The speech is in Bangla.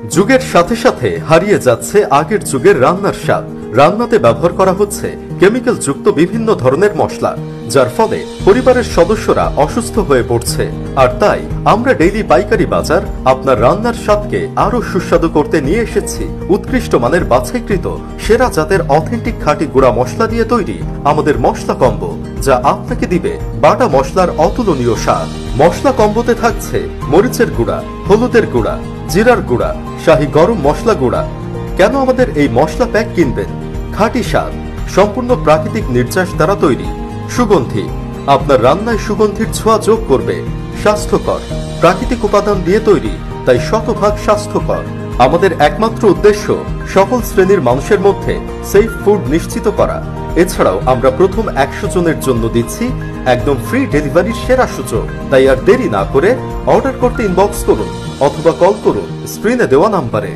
যুগের সাথে সাথে হারিয়ে যাচ্ছে আগের যুগের রান্নার স্বাদ। রান্নাতে ব্যবহার করা হচ্ছে কেমিক্যাল যুক্ত বিভিন্ন ধরনের মশলা, যার ফলে পরিবারের সদস্যরা অসুস্থ হয়ে পড়ছে। আর তাই আমরা ডেইলি পাইকারি বাজার আপনার রান্নার স্বাদকে আরো সুস্বাদু করতে নিয়ে এসেছি উৎকৃষ্ট মানের বাছাইকৃত সেরা জাতের অথেন্টিক খাঁটি গুঁড়া মশলা দিয়ে তৈরি আমাদের মশলা কম্বো, যা আপনাকে দিবে বাটা মশলার অতুলনীয় স্বাদ। মশলা কম্বোতে থাকছে মরিচের গুঁড়া, হলুদের গুঁড়া, জিরার গুঁড়া, শাহী গরম মশলা গুঁড়া। কেন আমাদের এই মশলা প্যাক কিনবেন? খাঁটি স্বাদ, সম্পূর্ণ প্রাকৃতিক নির্যাস দ্বারা তৈরি, সুগন্ধি, আপনার রান্নায় সুগন্ধির ছোঁয়া যোগ করবে। স্বাস্থ্যকর, প্রাকৃতিক উপাদান দিয়ে তৈরি, তাই শতভাগ স্বাস্থ্যকর। আমাদের একমাত্র উদ্দেশ্য সকল শ্রেণীর মানুষের মধ্যে সেফ ফুড নিশ্চিত করা। এছাড়াও আমরা প্রথম 100 জনের জন্য দিচ্ছি একদম ফ্রি ডেলিভারির সেরা সুযোগ। তাই আর দেরি না করে অর্ডার করতে ইনবক্স করুন অথবা কল করুন স্ক্রিনে দেওয়া নাম্বারে।